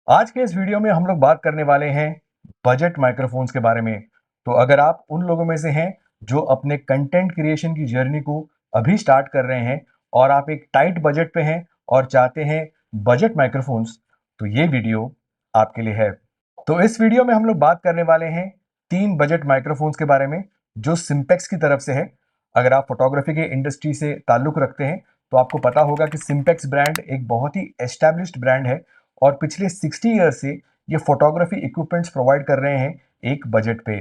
आज के इस वीडियो में हम लोग बात करने वाले हैं बजट माइक्रोफोन्स के बारे में। तो अगर आप उन लोगों में से हैं जो अपने कंटेंट क्रिएशन की जर्नी को अभी स्टार्ट कर रहे हैं और आप एक टाइट बजट पे हैं और चाहते हैं बजट माइक्रोफोन्स, तो ये वीडियो आपके लिए है। तो इस वीडियो में हम लोग बात करने वाले हैं 3 बजट माइक्रोफोन्स के बारे में जो सिंपेक्स की तरफ से है। अगर आप फोटोग्राफी के इंडस्ट्री से ताल्लुक रखते हैं तो आपको पता होगा कि सिंपेक्स ब्रांड एक बहुत ही एस्टैब्लिश्ड ब्रांड है और पिछले 60 ईयर से ये फोटोग्राफी इक्विपमेंट्स प्रोवाइड कर रहे हैं एक बजट पे।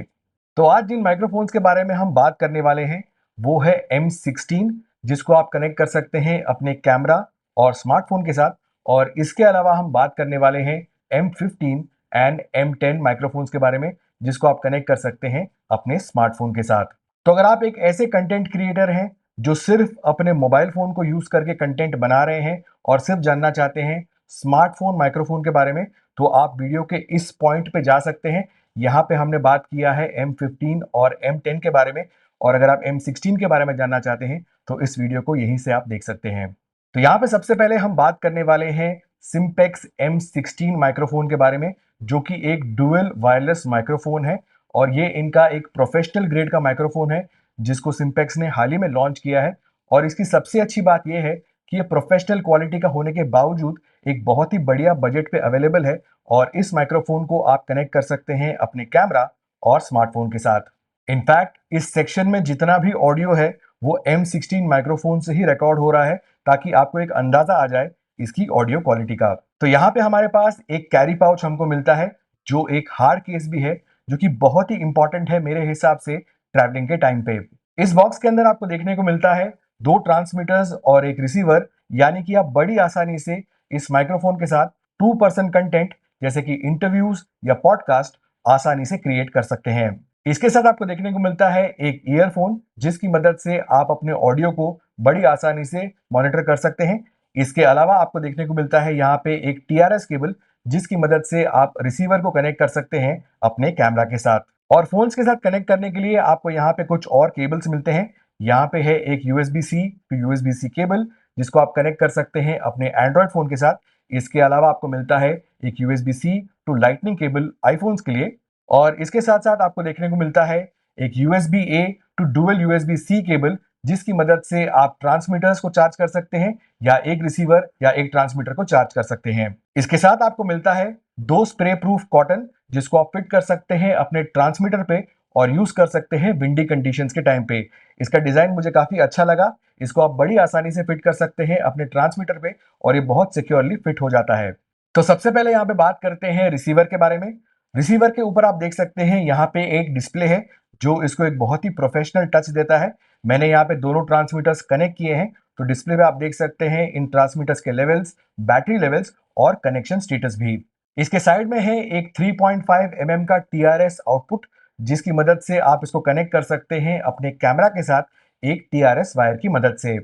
तो आज जिन माइक्रोफोन्स के बारे में हम बात करने वाले हैं वो है M16, जिसको आप कनेक्ट कर सकते हैं अपने कैमरा और स्मार्टफोन के साथ। और इसके अलावा हम बात करने वाले हैं M15 एंड M10 माइक्रोफोन्स के बारे में, जिसको आप कनेक्ट कर सकते हैं अपने स्मार्टफोन के साथ। तो अगर आप एक ऐसे कंटेंट क्रिएटर हैं जो सिर्फ अपने मोबाइल फोन को यूज करके कंटेंट बना रहे हैं और सिर्फ जानना चाहते हैं स्मार्टफोन माइक्रोफोन के बारे में, तो आप वीडियो के इस पॉइंट पे जा सकते हैं। यहाँ पे हमने बात किया है M15 और M10 के बारे में, और अगर आप M16 के बारे में जानना चाहते हैं तो इस वीडियो को यहीं से आप देख सकते हैं। तो यहाँ पे सबसे पहले हम बात करने वाले हैं Simpex M16 माइक्रोफोन के बारे में, जो कि एक डुअल वायरलेस माइक्रोफोन है और ये इनका एक प्रोफेशनल ग्रेड का माइक्रोफोन है जिसको सिंपेक्स ने हाल ही में लॉन्च किया है। और इसकी सबसे अच्छी बात यह है कि ये प्रोफेशनल क्वालिटी का होने के बावजूद एक बहुत ही बढ़िया बजट पे अवेलेबल है और इस माइक्रोफोन को आप कनेक्ट कर सकते हैं अपने कैमरा और स्मार्टफोन के साथ। इनफैक्ट इस सेक्शन में जितना भी ऑडियो है वो M16 माइक्रोफोन से ही रिकॉर्ड हो रहा है, ताकि आपको एक अंदाजा आ जाए इसकी ऑडियो क्वालिटी का। तो यहाँ पे हमारे पास एक कैरी पाउच हमको मिलता है जो एक हार्ड केस भी है, जो कि बहुत ही इंपॉर्टेंट है मेरे हिसाब से ट्रैवलिंग के टाइम पे। इस बॉक्स के अंदर आपको देखने को मिलता है 2 ट्रांसमीटर्स और एक रिसीवर, यानी कि आप बड़ी आसानी से इस माइक्रोफोन के साथ 2 पर्सन कंटेंट जैसे कि इंटरव्यूज या पॉडकास्ट आसानी से क्रिएट कर सकते हैं। इसके साथ आपको देखने को मिलता है एक ईयरफोन, जिसकी मदद से आप अपने ऑडियो को बड़ी आसानी से मॉनिटर कर सकते हैं। इसके अलावा आपको देखने को मिलता है यहाँ पे एक TRS केबल, जिसकी मदद से आप रिसीवर को कनेक्ट कर सकते हैं अपने कैमरा के साथ। और फोन्स के साथ कनेक्ट करने के लिए आपको यहाँ पे कुछ और केबल्स मिलते हैं। यहाँ पे है एक USB-C टू USB-C केबल, जिसको आप कनेक्ट कर सकते हैं अपने एंड्रॉयड फोन के साथ। इसके अलावा आपको मिलता है एक USB-C to lightning cable iPhones के लिए। और इसके साथ साथ आपको देखने को मिलता है एक USB-A to dual USB-C cable, जिसकी मदद से आप ट्रांसमीटर्स को चार्ज कर सकते हैं या एक रिसीवर या एक ट्रांसमीटर को चार्ज कर सकते हैं। इसके साथ आपको मिलता है 2 स्प्रे प्रूफ कॉटन, जिसको आप फिट कर सकते हैं अपने ट्रांसमीटर पे और यूज कर सकते हैं विंडी कंडीशंस के टाइम पे। इसका डिजाइन मुझे काफी अच्छा लगा। इसको आप बड़ी आसानी से फिट कर सकते हैं अपने ट्रांसमीटर पे और ये बहुत सिक्योरली फिट हो जाता है। तो सबसे पहले यहाँ पे बात करते हैं रिसीवर के बारे में। रिसीवर के ऊपर आप देख सकते हैं यहाँ पे एक डिस्प्ले है जो इसको एक बहुत ही प्रोफेशनल टच देता है। मैंने यहाँ पे दोनों ट्रांसमीटर्स कनेक्ट किए हैं, तो डिस्प्ले पे आप देख सकते हैं इन ट्रांसमीटर्स के लेवल्स, बैटरी लेवल्स और कनेक्शन स्टेटस भी। इसके साइड में है एक 3.5 mm का TRS आउटपुट, जिसकी मदद से आप इसको कनेक्ट कर सकते हैं अपने कैमरा के साथ एक TRS वायर की मदद से।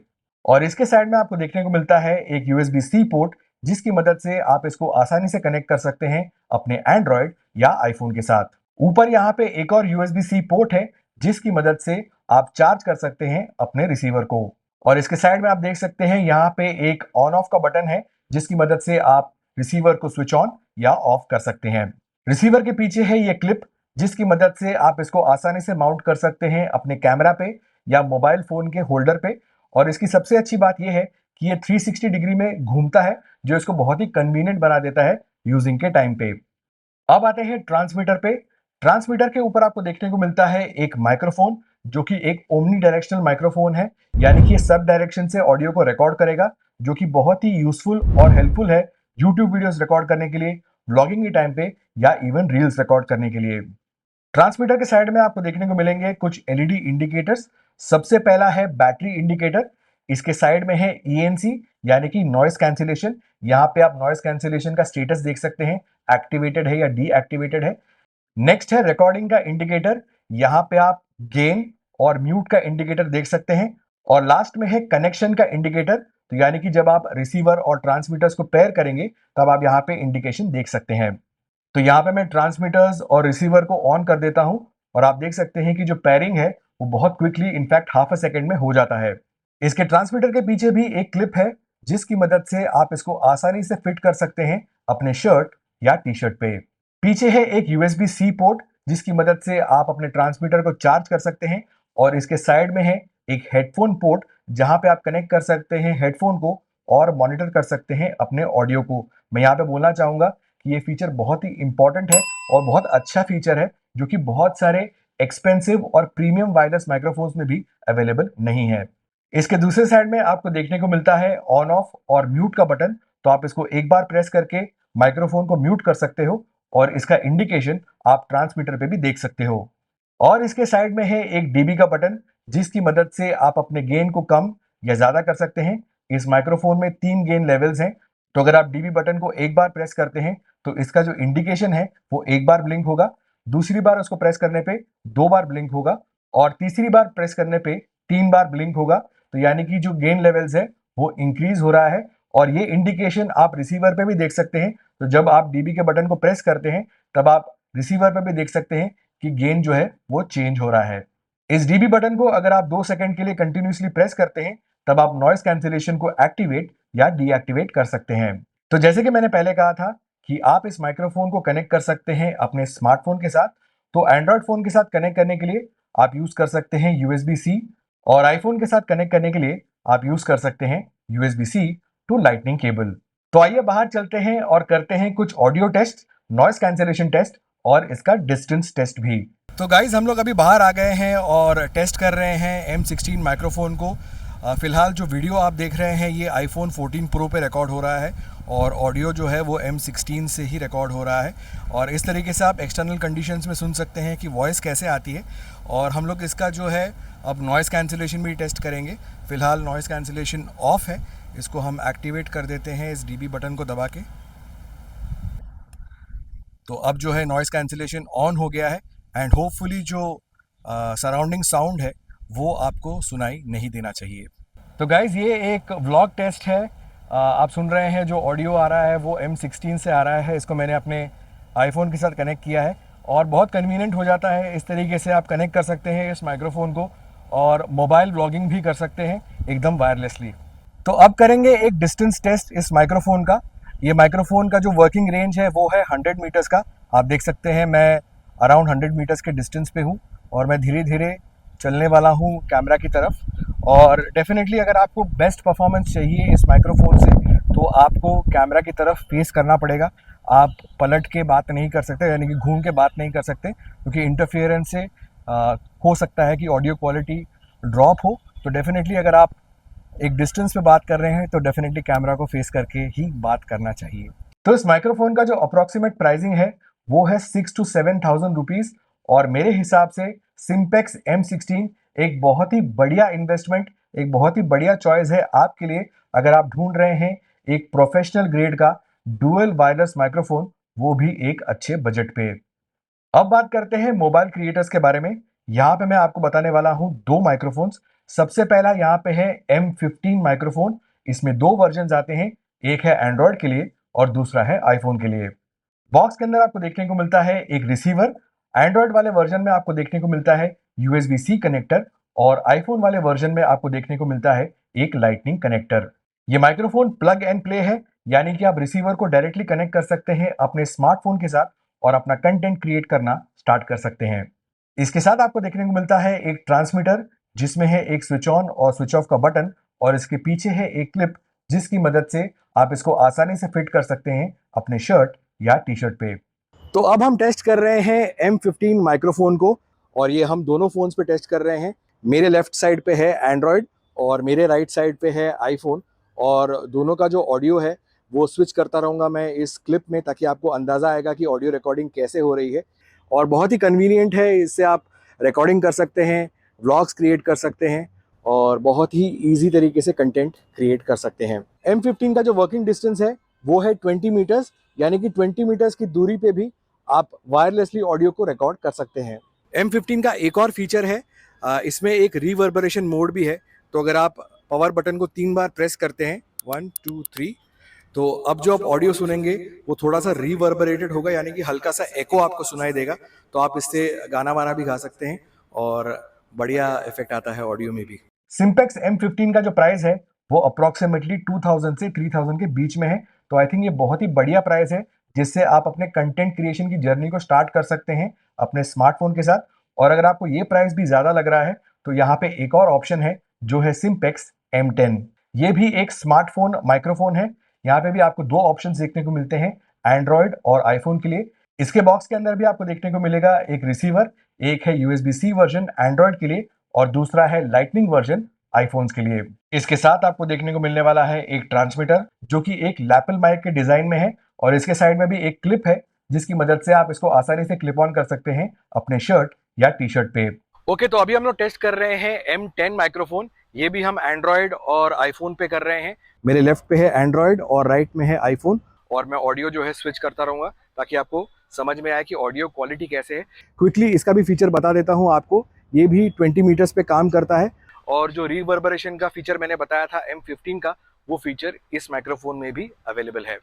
और इसके साइड में आपको देखने को मिलता है एक USB-C पोर्ट, जिसकी मदद से आप इसको आसानी से कनेक्ट कर सकते हैं अपने एंड्रॉयड या आईफोन के साथ। ऊपर यहाँ पे एक और USB-C पोर्ट है, जिसकी मदद से आप चार्ज कर सकते हैं अपने रिसीवर को। और इसके साइड में आप देख सकते हैं यहाँ पे एक ऑन ऑफ का बटन है, जिसकी मदद से आप रिसीवर को स्विच ऑन या ऑफ कर सकते हैं। रिसीवर के पीछे है ये क्लिप, जिसकी मदद से आप इसको आसानी से माउंट कर सकते हैं अपने कैमरा पे या मोबाइल फोन के होल्डर पे। और इसकी सबसे अच्छी बात यह है कि ये 360 डिग्री में घूमता है, जो इसको बहुत ही कन्वीनियंट बना देता है यूजिंग के टाइम पे। अब आते हैं ट्रांसमीटर पे। ट्रांसमीटर के ऊपर आपको देखने को मिलता है एक माइक्रोफोन, जो कि एक ओमनी डायरेक्शनल माइक्रोफोन है, यानी कि ये सब डायरेक्शन से ऑडियो को रिकॉर्ड करेगा, जो कि बहुत ही यूजफुल और हेल्पफुल है यूट्यूब वीडियोस रिकॉर्ड करने के लिए, व्लॉगिंग के टाइम पे या इवन रील्स रिकॉर्ड करने के लिए। ट्रांसमीटर के साइड में आपको देखने को मिलेंगे कुछ LED इंडिकेटर्स। सबसे पहला है बैटरी इंडिकेटर। इसके साइड में है ENC यानी कि नॉइस कैंसिलेशन। यहाँ पे आप नॉइस कैंसिलेशन का स्टेटस देख सकते हैं, एक्टिवेटेड है या डीएक्टिवेटेड है। नेक्स्ट है रिकॉर्डिंग का इंडिकेटर। यहाँ पे आप गेन और म्यूट का इंडिकेटर देख सकते हैं। और लास्ट में है कनेक्शन का इंडिकेटर, तो यानी कि जब आप रिसीवर और ट्रांसमीटर्स को पेयर करेंगे तब आप यहाँ पे इंडिकेशन देख सकते हैं। तो यहाँ पे मैं ट्रांसमीटर्स और रिसीवर को ऑन कर देता हूं और आप देख सकते हैं कि जो पेयरिंग है वो बहुत quickly, in fact half a second में हो जाता है। इसके ट्रांसमीटर के पीछे भी एक क्लिप है, जिसकी मदद से आप इसको आसानी से फिट कर सकते हैं अपने शर्ट या टी शर्ट पे। पीछे है एक USB C पोर्ट जिसकी मदद से आप अपने ट्रांसमीटर को चार्ज कर सकते हैं, और इसके साइड में है एक हेडफोन पोर्ट जहां पे आप कनेक्ट कर सकते हैं हेडफोन को और मॉनिटर कर सकते हैं अपने ऑडियो को। मैं यहाँ पे बोलना चाहूंगा कि ये फीचर बहुत ही इंपॉर्टेंट है और बहुत अच्छा फीचर है, जो कि बहुत सारे एक्सपेंसिव और प्रीमियम वायरलेस माइक्रोफोन्स में भी अवेलेबल नहीं है। इसके दूसरे साइड में आपको देखने को मिलता है ऑन ऑफ और म्यूट का बटन। तो आप इसको एक बार प्रेस करके माइक्रोफोन को म्यूट कर सकते हो, और इसका इंडिकेशन आप ट्रांसमीटर पे भी देख सकते हो। और इसके साइड में है एक डीबी का बटन जिसकी मदद से आप अपने गेन को कम या ज्यादा कर सकते हैं। इस माइक्रोफोन में 3 गेन लेवल्स हैं। तो अगर आप डीबी बटन को एक बार प्रेस करते हैं तो इसका जो इंडिकेशन है वो एक बार ब्लिंक होगा, दूसरी बार उसको प्रेस करने पे 2 बार ब्लिंक होगा, और तीसरी बार प्रेस करने पे 3 बार ब्लिंक होगा। तो यानी कि जो गेन लेवल्स है वो इंक्रीज हो रहा है, और ये इंडिकेशन आप रिसीवर पे भी देख सकते हैं। तो जब आप डीबी के बटन को प्रेस करते हैं तब आप रिसीवर पे भी देख सकते हैं कि गेन जो है वो चेंज हो रहा है। इस डीबी बटन को अगर आप 2 सेकंड के लिए कंटिन्यूअसली प्रेस करते हैं तब आप नॉइस कैंसिलेशन को एक्टिवेट या डीएक्टिवेट कर सकते हैं। तो जैसे कि मैंने पहले कहा था कि आप इस माइक्रोफोन को कनेक्ट कर सकते हैं अपने स्मार्टफोन के साथ। तो एंड्रॉयड फोन के साथ कनेक्ट करने के लिए आप यूज कर सकते हैं USB C, और आईफोन के साथ कनेक्ट करने के लिए आप यूज कर सकते हैं USB C to lightning cable. तो आइए बाहर चलते हैं और करते हैं कुछ audio test, noise cancellation test और इसका डिस्टेंस टेस्ट भी। तो गाइज हम लोग अभी बाहर आ गए हैं और टेस्ट कर रहे हैं M16 माइक्रोफोन को। फिलहाल जो वीडियो आप देख रहे हैं ये iPhone 14 Pro पे रिकॉर्ड हो रहा है, और ऑडियो जो है वो M16 से ही रिकॉर्ड हो रहा है। और इस तरीके से आप एक्सटर्नल कंडीशंस में सुन सकते हैं कि वॉइस कैसे आती है। और हम लोग इसका जो है अब नॉइस कैंसिलेशन भी टेस्ट करेंगे। फिलहाल नॉइस कैंसिलेशन ऑफ है, इसको हम एक्टिवेट कर देते हैं इस डीबी बटन को दबा के। तो अब जो है नॉइस कैंसिलेशन ऑन हो गया है, एंड होपफुली जो सराउंडिंग साउंड है वो आपको सुनाई नहीं देना चाहिए। तो गाइज ये एक व्लॉग टेस्ट है। आप सुन रहे हैं जो ऑडियो आ रहा है वो M16 से आ रहा है। इसको मैंने अपने आईफोन के साथ कनेक्ट किया है, और बहुत कन्वीनियंट हो जाता है। इस तरीके से आप कनेक्ट कर सकते हैं इस माइक्रोफोन को, और मोबाइल व्लॉगिंग भी कर सकते हैं एकदम वायरलेसली। तो अब करेंगे एक डिस्टेंस टेस्ट इस माइक्रोफोन का। ये माइक्रोफोन का जो वर्किंग रेंज है वो है 100 मीटर्स का। आप देख सकते हैं मैं अराउंड 100 मीटर्स के डिस्टेंस पे हूँ, और मैं धीरे धीरे चलने वाला हूँ कैमरा की तरफ। और डेफिनेटली अगर आपको बेस्ट परफॉर्मेंस चाहिए इस माइक्रोफोन से तो आपको कैमरा की तरफ फेस करना पड़ेगा। आप पलट के बात नहीं कर सकते, यानी कि घूम के बात नहीं कर सकते, क्योंकि इंटरफेरेंस से हो सकता है कि ऑडियो क्वालिटी ड्रॉप हो। तो डेफिनेटली अगर आप एक डिस्टेंस पे बात कर रहे हैं तो डेफिनेटली कैमरा को फेस करके ही बात करना चाहिए। तो इस माइक्रोफोन का जो अप्रोक्सीमेट प्राइसिंग है वो है 6 to 7,000 रुपीज, और मेरे हिसाब से Simpex M16 एक बहुत ही बढ़िया इन्वेस्टमेंट, एक बहुत ही बढ़िया चॉइस है आपके लिए अगर आप ढूंढ रहे हैं एक प्रोफेशनल ग्रेड का डुअल वायरलेस माइक्रोफोन, वो भी एक अच्छे बजट पे। अब बात करते हैं मोबाइल क्रिएटर्स के बारे में। यहाँ पे मैं आपको बताने वाला हूँ 2 माइक्रोफोन्स। सबसे पहला यहाँ पे है M15 माइक्रोफोन। इसमें 2 वर्जन आते हैं, एक है एंड्रॉयड के लिए और दूसरा है आईफोन के लिए। बॉक्स के अंदर आपको देखने को मिलता है एक रिसीवर। एंड्रॉयड वाले वर्जन में आपको देखने को मिलता है USB-C कनेक्टर, और आईफोन वाले वर्जन में आपको देखने को मिलता है एक लाइटनिंग कनेक्टर। ये माइक्रोफोन प्लग एंड प्ले है, यानी कि आप रिसीवर को डायरेक्टली कनेक्ट कर सकते हैं अपने स्मार्टफोन के साथ और अपना कंटेंट क्रिएट करना स्टार्ट कर सकते हैं। इसके साथ आपको देखने को मिलता है एक ट्रांसमीटर जिसमें है एक स्विच ऑन और स्विच ऑफ का बटन, और इसके पीछे है एक क्लिप जिसकी मदद से आप इसको आसानी से फिट कर सकते हैं अपने शर्ट या टी शर्ट पे। तो अब हम टेस्ट कर रहे हैं M15 माइक्रोफोन को, और ये हम दोनों फोन्स पे टेस्ट कर रहे हैं। मेरे लेफ्ट साइड पे है एंड्रॉयड और मेरे राइट साइड पे है आईफोन, और दोनों का जो ऑडियो है वो स्विच करता रहूँगा मैं इस क्लिप में, ताकि आपको अंदाज़ा आएगा कि ऑडियो रिकॉर्डिंग कैसे हो रही है। और बहुत ही कन्वीनियंट है, इससे आप रिकॉर्डिंग कर सकते हैं, व्लॉग्स क्रिएट कर सकते हैं, और बहुत ही ईजी तरीके से कंटेंट क्रिएट कर सकते हैं। M15 का जो वर्किंग डिस्टेंस है वो है 20 मीटर्स, यानी कि 20 मीटर्स की दूरी पे भी आप वायरलेसली ऑडियो को रिकॉर्ड कर सकते हैं। M15 का एक और फीचर है, इसमें एक रिवर्बरेशन मोड भी है। तो अगर आप पावर बटन को 3 बार प्रेस करते हैं, 1 2 3, तो अब जो आप ऑडियो सुनेंगे वो थोड़ा सा रिवर्बरेटेड होगा, यानी कि हल्का सा एको आपको सुनाई देगा। तो आप इससे गाना वाना भी गा सकते हैं, और बढ़िया इफेक्ट आता है ऑडियो में भी। Simpex M15 का जो प्राइस है वो अप्रोक्सीमेटली 2000 से 3000 के बीच में है। तो आई थिंक ये बहुत ही बढ़िया प्राइस है जिससे आप अपने कंटेंट क्रिएशन की जर्नी को स्टार्ट कर सकते हैं अपने स्मार्टफोन के साथ। और अगर आपको ये प्राइस भी ज़्यादा लग रहा है तो यहाँ पे एक और ऑप्शन है जो है Simpex M10। ये भी एक स्मार्टफोन माइक्रोफोन है। यहाँ पे भी आपको दो ऑप्शन देखने को मिलते हैं, एंड्रॉयड और आईफोन के लिए। इसके बॉक्स के अंदर भी आपको देखने को मिलेगा एक रिसीवर, एक है USB-C वर्जन एंड्रॉयड के लिए और दूसरा है लाइटनिंग वर्जन आईफोन्स के लिए। इसके साथ आपको देखने को मिलने वाला है एक ट्रांसमीटर जो कि एक लैपल माइक के डिजाइन में है और इसके साइड में भी एक क्लिप है जिसकी मदद से आप इसको आसानी से क्लिप ऑन कर सकते हैं अपने शर्ट या टी शर्ट पे। ओके, तो अभी हम लोग टेस्ट कर रहे हैं M10 माइक्रोफोन। ये भी हम एंड्रॉयड और आईफोन पे कर रहे हैं। मेरे लेफ्ट पे है एंड्रॉयड और राइट में है आईफोन और मैं ऑडियो जो है स्विच करता रहूंगा ताकि आपको समझ में आए कि ऑडियो क्वालिटी कैसे है। क्विकली इसका भी फीचर बता देता हूं आपको। ये भी 20 मीटर्स पे काम करता है और जो रिवर्बरेशन का फीचर मैंने बताया था M15 का, वो फीचर इस माइक्रोफोन में भी अवेलेबल है।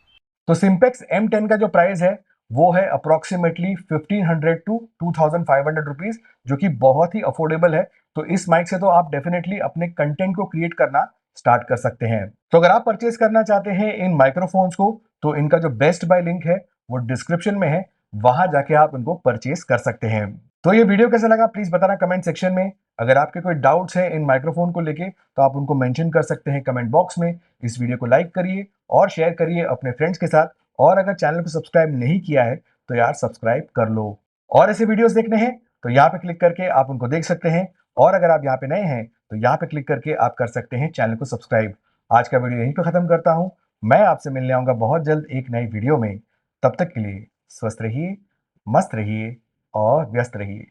तो Simpex M10 का जो प्राइस है वो है अप्रोक्सीमेटली 1500 टू 2500 रुपीज, जो कि बहुत ही अफोर्डेबल है। तो इस माइक से तो आप डेफिनेटली अपने कंटेंट को क्रिएट करना स्टार्ट कर सकते हैं। तो अगर आप परचेज करना चाहते हैं इन माइक्रोफोन्स को तो इनका जो बेस्ट बाय लिंक है वो डिस्क्रिप्शन में है, वहां जाके आप इनको परचेज कर सकते हैं। तो ये वीडियो कैसा लगा प्लीज बताना कमेंट सेक्शन में। अगर आपके कोई डाउट्स है इन माइक्रोफोन को लेके तो आप उनको मेंशन कर सकते हैं कमेंट बॉक्स में। इस वीडियो को लाइक करिए और शेयर करिए अपने फ्रेंड्स के साथ। और अगर चैनल को सब्सक्राइब नहीं किया है तो यार सब्सक्राइब कर लो। और ऐसे वीडियोस देखने हैं तो यहाँ पे क्लिक करके आप उनको देख सकते हैं। और अगर आप यहाँ पे नए हैं तो यहाँ पे क्लिक करके आप कर सकते हैं चैनल को सब्सक्राइब। आज का वीडियो यहीं पे खत्म करता हूँ। मैं आपसे मिलने आऊंगा बहुत जल्द एक नई वीडियो में। तब तक के लिए स्वस्थ रहिए, मस्त रहिए और व्यस्त रहिए।